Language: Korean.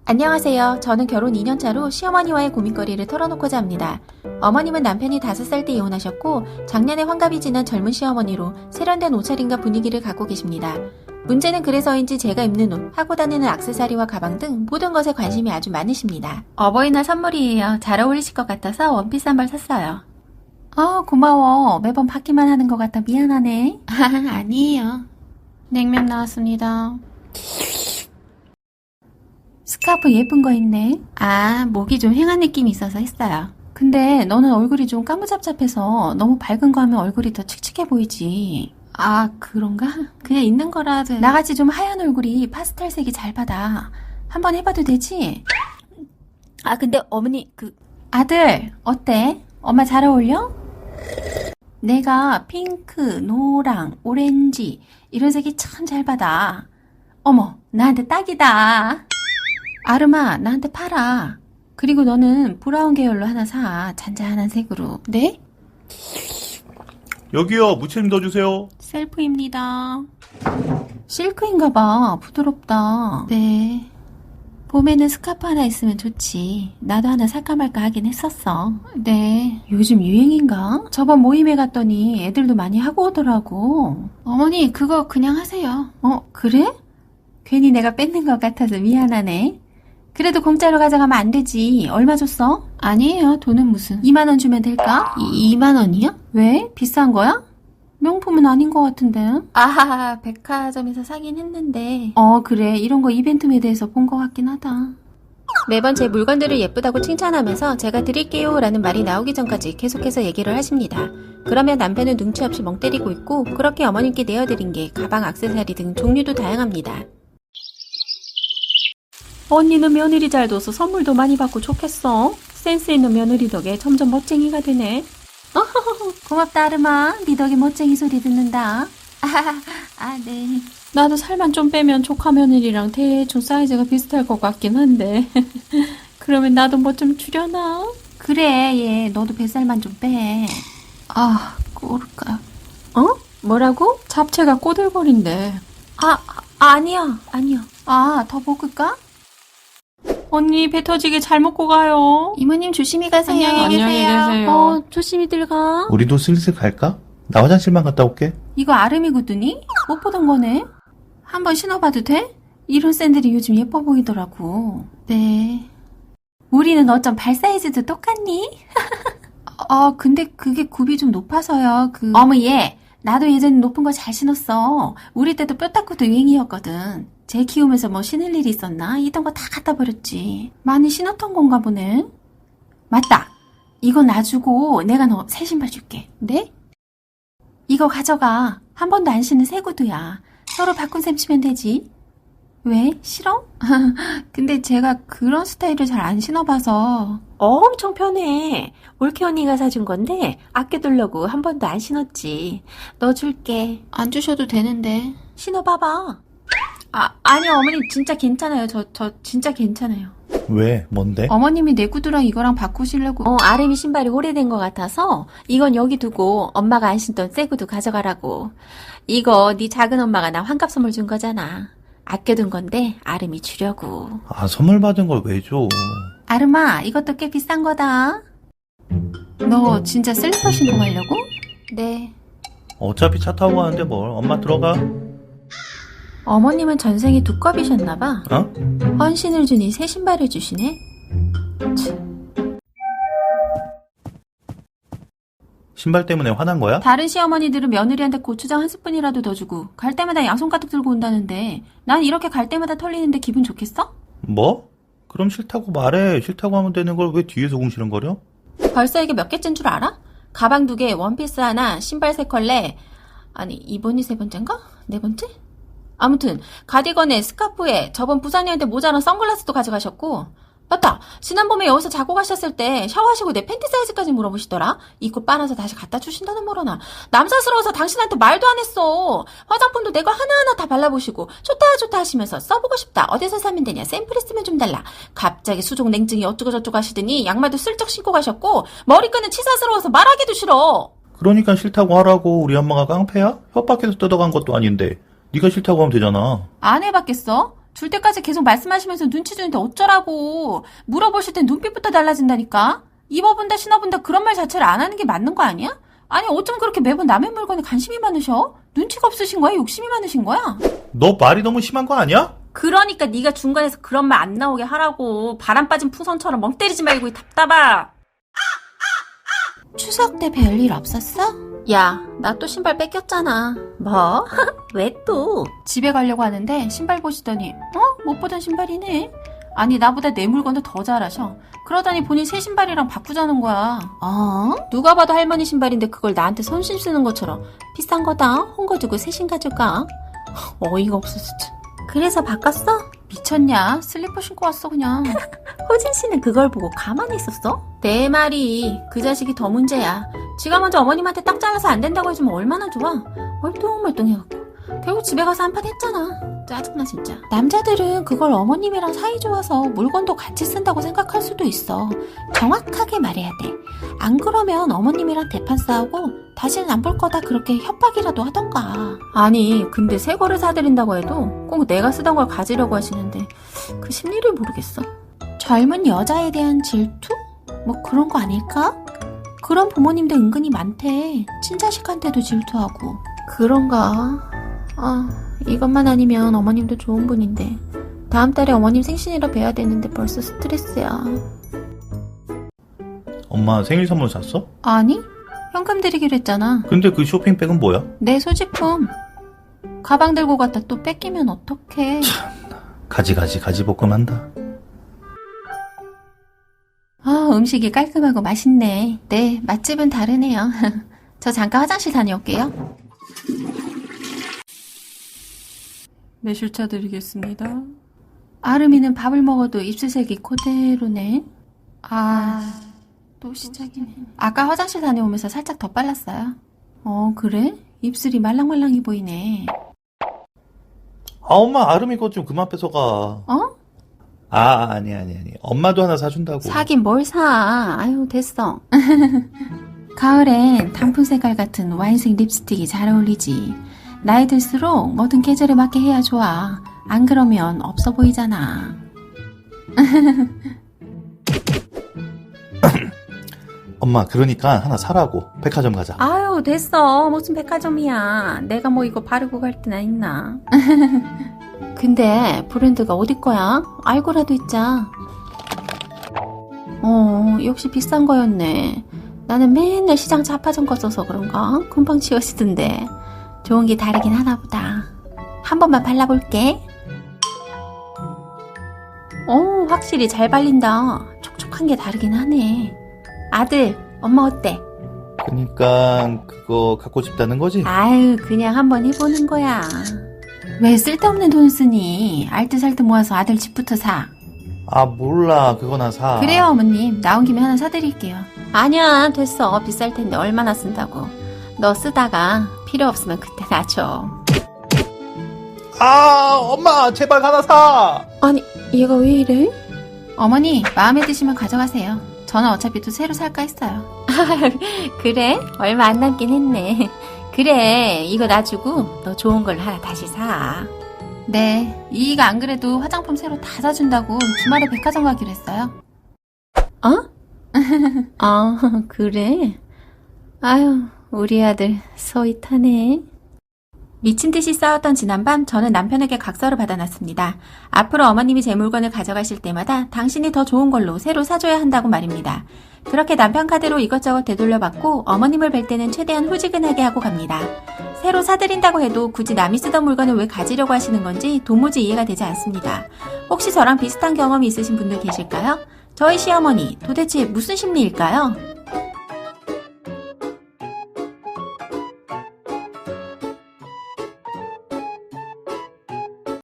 안녕하세요. 저는 결혼 2년차로 시어머니와의 고민거리를 털어놓고자 합니다. 어머님은 남편이 5살 때 이혼하셨고 작년에 환갑이 지난 젊은 시어머니로 세련된 옷차림과 분위기를 갖고 계십니다. 문제는 그래서인지 제가 입는 옷, 하고 다니는 액세서리와 가방 등 모든 것에 관심이 아주 많으십니다. 어버이날 선물이에요. 잘 어울리실 것 같아서 원피스 한 벌 샀어요. 고마워. 매번 받기만 하는 것 같아 미안하네. 아니에요. 냉면 나왔습니다. 스카프 예쁜 거 있네. 목이 좀 휑한 느낌이 있어서 했어요. 근데 너는 얼굴이 좀 까무잡잡해서 너무 밝은 거 하면 얼굴이 더 칙칙해 보이지. 그런가? 그냥 있는 거라도. 나같이 좀 하얀 얼굴이 파스텔색이 잘 받아. 한번 해봐도 되지? 근데 어머니 아들 어때? 엄마 잘 어울려? 내가 핑크, 노랑, 오렌지 이런 색이 참 잘 받아. 어머 나한테 딱이다. 아름아 나한테 팔아. 그리고 너는 브라운 계열로 하나 사. 잔잔한 색으로. 네? 여기요, 무채림 더 주세요. 셀프입니다. 실크인가봐. 부드럽다. 네. 봄에는 스카프 하나 있으면 좋지. 나도 하나 살까 말까 하긴 했었어. 네. 요즘 유행인가? 저번 모임에 갔더니 애들도 많이 하고 오더라고. 어머니 그거 그냥 하세요. 그래? 괜히 내가 뺏는 것 같아서 미안하네. 그래도 공짜로 가져가면 안 되지. 얼마 줬어? 아니에요. 돈은 무슨. 2만 원 주면 될까? 2만 원이요? 왜? 비싼 거야? 명품은 아닌 것 같은데. 백화점에서 사긴 했는데. 그래. 이런 거 이벤트 매대에서 본 것 같긴 하다. 매번 제 물건들을 예쁘다고 칭찬하면서 제가 드릴게요 라는 말이 나오기 전까지 계속해서 얘기를 하십니다. 그러면 남편은 눈치 없이 멍 때리고 있고 그렇게 어머님께 내어드린 게 가방, 액세서리 등 종류도 다양합니다. 언니는 며느리 잘 둬서 선물도 많이 받고 좋겠어. 센스 있는 며느리 덕에 점점 멋쟁이가 되네. 고맙다 아름아. 네 덕에 멋쟁이 소리 듣는다. 네. 나도 살만 좀 빼면 조카 며느리랑 대충 사이즈가 비슷할 것 같긴 한데. 그러면 나도 뭐 좀 줄여나? 그래 얘 너도 뱃살만 좀 빼. 꼬를까. 뭐라고? 잡채가 꼬들거린대. 아니야. 더 볶을까? 언니 배 터지게 잘 먹고 가요. 이모님 조심히 가세요. 안녕히 계세요. 조심히 들가. 우리도 슬슬 갈까? 나 화장실만 갔다 올게. 이거 아름이거든요? 못 보던 거네. 한번 신어봐도 돼? 이런 샌들이 요즘 예뻐 보이더라고. 네. 우리는 어쩜 발 사이즈도 똑같니? 근데 그게 굽이 좀 높아서요. 어머 얘. 나도 예전에 높은 거 잘 신었어. 우리 때도 뼈 닦고도 유행이었거든. 쟤 키우면서 뭐 신을 일이 있었나? 있던 거 다 갖다 버렸지. 많이 신었던 건가 보네. 맞다. 이거 놔주고 내가 너 새 신발 줄게. 네? 이거 가져가. 한 번도 안 신은 새 구두야. 서로 바꾼 셈 치면 되지. 왜? 싫어? 근데 제가 그런 스타일을 잘 안 신어봐서. 엄청 편해. 올케 언니가 사준 건데 아껴두려고 한 번도 안 신었지. 너 줄게. 안 주셔도 되는데. 신어봐봐. 아니요 어머니 진짜 괜찮아요. 저 진짜 괜찮아요. 왜? 뭔데? 어머님이 내 구두랑 이거랑 바꾸시려고. 아름이 신발이 오래된 것 같아서 이건 여기 두고 엄마가 안 신던 새 구두 가져가라고. 이거 네 작은 엄마가 나 환갑 선물 준 거잖아. 아껴둔 건데 아름이 주려고. 선물 받은 걸 왜 줘? 아름아 이것도 꽤 비싼 거다. 너 진짜 슬리퍼 신고 가려고? 네. 어차피 차 타고 가는데 뭘. 엄마 들어가. 어머님은 전생에 두꺼비셨나봐. 헌신을 주니 새 신발을 주시네. 신발 때문에 화난 거야? 다른 시어머니들은 며느리한테 고추장 한 스푼이라도 더 주고 갈 때마다 양손 가득 들고 온다는데 난 이렇게 갈 때마다 털리는데 기분 좋겠어? 뭐? 그럼 싫다고 말해. 싫다고 하면 되는 걸 왜 뒤에서 궁시렁거려? 벌써 이게 몇 개째인 줄 알아? 가방 2개, 원피스 하나, 신발 3컬레. 아니 이번이 3번째인가? 4번째? 아무튼 가디건에 스카프에 저번 부산이한테 모자랑 선글라스도 가져가셨고. 맞다. 지난번에 여기서 자고 가셨을 때 샤워하시고 내 팬티 사이즈까지 물어보시더라. 입고 빨아서 다시 갖다 주신다는 뭐라나. 남사스러워서 당신한테 말도 안 했어. 화장품도 내가 하나하나 다 발라보시고 좋다 하시면서 써보고 싶다. 어디서 사면 되냐. 샘플 있으면 좀 달라. 갑자기 수족 냉증이 어쩌고저쩌고 하시더니 양말도 슬쩍 신고 가셨고 머리끈은 치사스러워서 말하기도 싫어. 그러니까 싫다고 하라고. 우리 엄마가 깡패야? 협박해서 뜯어간 것도 아닌데. 네가 싫다고 하면 되잖아. 안 해봤겠어? 줄 때까지 계속 말씀하시면서 눈치 주는데 어쩌라고. 물어보실 땐 눈빛부터 달라진다니까. 입어본다 신어본다 그런 말 자체를 안 하는 게 맞는 거 아니야? 아니 어쩜 그렇게 매번 남의 물건에 관심이 많으셔? 눈치가 없으신 거야? 욕심이 많으신 거야? 너 말이 너무 심한 거 아니야? 그러니까 네가 중간에서 그런 말 안 나오게 하라고. 바람 빠진 풍선처럼 멍 때리지 말고 이 답답아. 추석 때 별일 없었어? 야, 나 또 신발 뺏겼잖아. 뭐? 왜 또? 집에 가려고 하는데 신발 보시더니 못 보던 신발이네. 아니 나보다 내 물건도 더 잘하셔. 그러더니 본인 새 신발이랑 바꾸자는 거야. 누가 봐도 할머니 신발인데 그걸 나한테 손심 쓰는 것처럼 비싼 거다. 홍거 주고 새 신가 줄까? 어이가 없어 진짜. 그래서 바꿨어? 미쳤냐? 슬리퍼 신고 왔어 그냥. 호진 씨는 그걸 보고 가만히 있었어? 내 말이 그 자식이 더 문제야. 지가 먼저 어머님한테 딱 잘라서 안 된다고 해주면 얼마나 좋아. 멀뚱멀뚱 해갖고 결국 집에 가서 한판 했잖아. 짜증나 진짜. 남자들은 그걸 어머님이랑 사이 좋아서 물건도 같이 쓴다고 생각할 수도 있어. 정확하게 말해야 돼. 안 그러면 어머님이랑 대판 싸우고 다시는 안 볼 거다 그렇게 협박이라도 하던가. 아니 근데 새 거를 사드린다고 해도 꼭 내가 쓰던 걸 가지려고 하시는데 그 심리를 모르겠어. 젊은 여자에 대한 질투? 뭐 그런 거 아닐까? 그런 부모님도 은근히 많대. 친자식한테도 질투하고. 그런가? 이것만 아니면 어머님도 좋은 분인데 다음 달에 어머님 생신이라 뵈야 되는데 벌써 스트레스야. 엄마 생일 선물 샀어? 아니? 현금 드리기로 했잖아. 근데 그 쇼핑백은 뭐야? 내 소지품. 가방 들고 갔다 또 뺏기면 어떡해. 가지볶음한다. 음식이 깔끔하고 맛있네. 네, 맛집은 다르네요. 저 잠깐 화장실 다녀올게요. 매실차 드리겠습니다. 아름이는 밥을 먹어도 입술색이 그대로네. 또 시작이네. 아까 화장실 다녀오면서 살짝 더 빨랐어요. 그래? 입술이 말랑말랑해 보이네. 엄마 아름이 것 좀 그만 뺏어가. 아니. 엄마도 하나 사준다고. 사긴 뭘 사. 아유, 됐어. 가을엔 단풍 색깔 같은 와인색 립스틱이 잘 어울리지. 나이 들수록 뭐든 계절에 맞게 해야 좋아. 안 그러면 없어 보이잖아. 엄마 그러니까 하나 사라고. 백화점 가자. 아유, 됐어. 무슨 백화점이야. 내가 뭐 이거 바르고 갈 데나 있나. 근데 브랜드가 어디 거야? 알고라도 있자. 역시 비싼 거였네. 나는 맨날 시장 자파점 거 써서 그런가? 금방 지워지던데. 좋은 게 다르긴 하나 보다. 한 번만 발라볼게. 확실히 잘 발린다. 촉촉한 게 다르긴 하네. 아들, 엄마 어때? 그니까 그거 갖고 싶다는 거지? 아유, 그냥 한번 해보는 거야. 왜 쓸데없는 돈을 쓰니? 알뜰살뜰 모아서 아들 집부터 사. 몰라. 그거나 사. 그래요, 어머님. 나온 김에 하나 사드릴게요. 아니야, 됐어. 비쌀 텐데 얼마나 쓴다고. 너 쓰다가 필요 없으면 그때 놔줘. 엄마 제발 하나 사. 아니, 얘가 왜 이래? 어머니, 마음에 드시면 가져가세요. 저는 어차피 또 새로 살까 했어요. 그래? 얼마 안 남긴 했네. 그래, 이거 놔주고 너 좋은 걸로 하나 다시 사. 네, 이이가 안 그래도 화장품 새로 다 사준다고 주말에 백화점 가기로 했어요. 그래? 아유, 우리 아들 서윗하네. 미친 듯이 싸웠던 지난밤 저는 남편에게 각서를 받아놨습니다. 앞으로 어머님이 제 물건을 가져가실 때마다 당신이 더 좋은 걸로 새로 사줘야 한다고 말입니다. 그렇게 남편 카드로 이것저것 되돌려받고 어머님을 뵐 때는 최대한 후지근하게 하고 갑니다. 새로 사드린다고 해도 굳이 남이 쓰던 물건을 왜 가지려고 하시는 건지 도무지 이해가 되지 않습니다. 혹시 저랑 비슷한 경험이 있으신 분들 계실까요? 저희 시어머니 도대체 무슨 심리일까요?